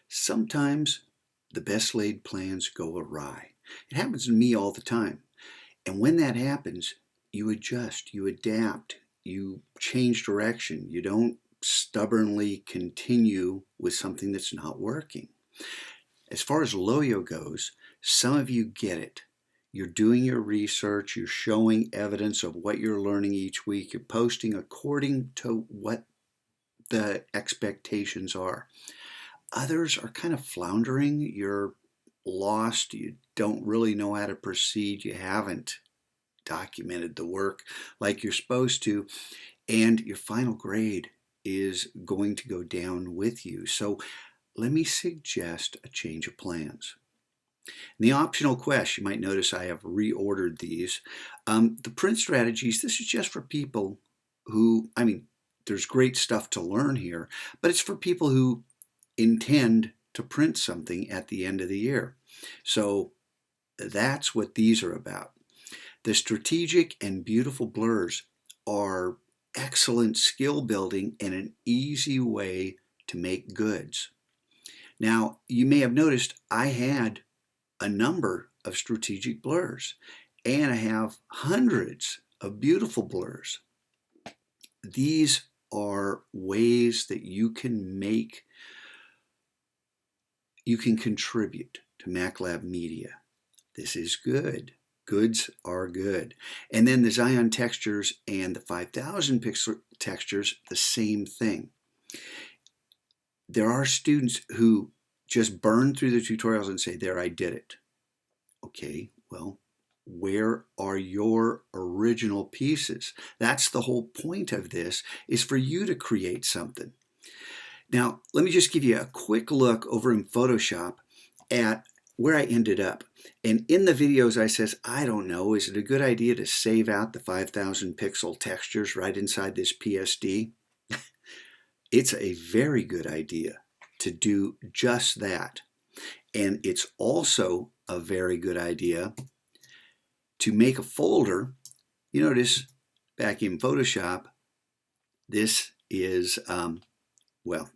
Sometimes the best laid plans go awry. It happens to me all the time. And when that happens, you adjust, you adapt, you change direction. You don't stubbornly continue with something that's not working. As far as Loyo goes, some of you get it. You're doing your research, you're showing evidence of what you're learning each week, you're posting according to what the expectations are. Others are kind of floundering. You're lost. You don't really know how to proceed. You haven't documented the work like you're supposed to. And your final grade is going to go down with you. So let me suggest a change of plans. In the optional quest, you might notice I have reordered these. The print strategies, this is just for people who, there's great stuff to learn here, but it's for people who intend to print something at the end of the year. So that's what these are about. The strategic and beautiful blurs are excellent skill building and an easy way to make goods. Now, you may have noticed I had a number of strategic blurs, and I have hundreds of beautiful blurs. These are ways that you can contribute to MacLab Media. This is good. Goods are good. And then the Zion textures and the 5,000 pixel textures, the same thing. There are students who just burn through the tutorials and say, there, I did it. Okay, well, where are your original pieces? That's the whole point of this, is for you to create something. Now, let me just give you a quick look over in Photoshop at where I ended up. And in the videos I says, I don't know, is it a good idea to save out the 5,000 pixel textures right inside this PSD? It's a very good idea to do just that. And it's also a very good idea to make a folder. You notice back in Photoshop, this is, well,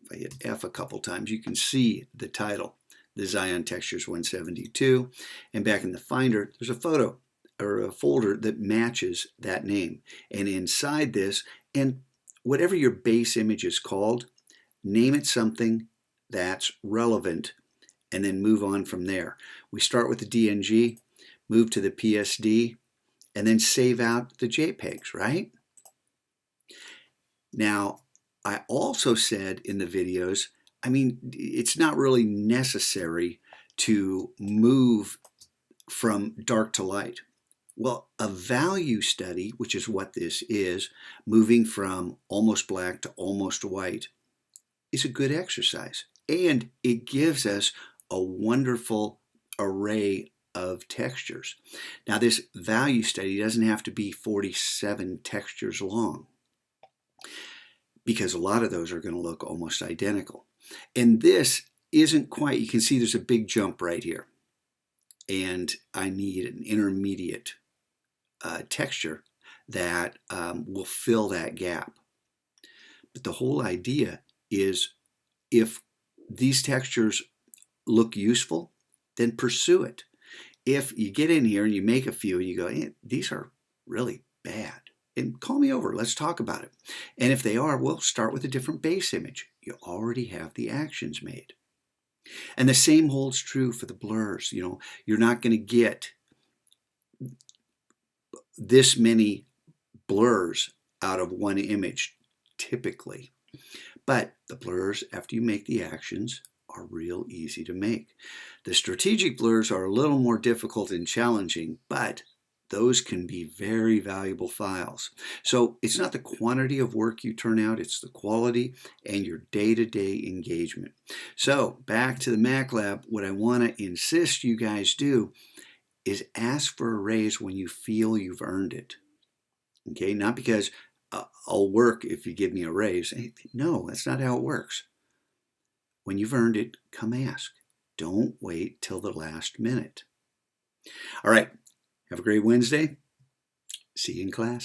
if I hit F a couple times, you can see the title, the Zion Textures 172. And back in the Finder, there's a photo or a folder that matches that name. And inside this, and whatever your base image is called, name it something that's relevant and then move on from there. We start with the DNG, move to the PSD, and then save out the JPEGs, right? Now, I also said in the videos, it's not really necessary to move from dark to light. Well, a value study, which is what this is, moving from almost black to almost white, is a good exercise. And it gives us a wonderful array of textures. Now, this value study doesn't have to be 47 textures long, because a lot of those are going to look almost identical. And this isn't quite, you can see there's a big jump right here. And I need an intermediate texture that will fill that gap. But the whole idea is, if these textures look useful, then pursue it. If you get in here and you make a few and you go, these are really bad, and call me over, let's talk about it. And if they are, we'll start with a different base image. You already have the actions made. And the same holds true for the blurs. You're not going to get this many blurs out of one image typically. But the blurs, after you make the actions, are real easy to make. The strategic blurs are a little more difficult and challenging, but those can be very valuable files. So it's not the quantity of work you turn out, it's the quality and your day-to-day engagement. So back to the MacLab, what I want to insist you guys do is ask for a raise when you feel you've earned it. Okay, not because I'll work if you give me a raise. No, that's not how it works. When you've earned it, come ask. Don't wait till the last minute. All right. Have a great Wednesday. See you in class.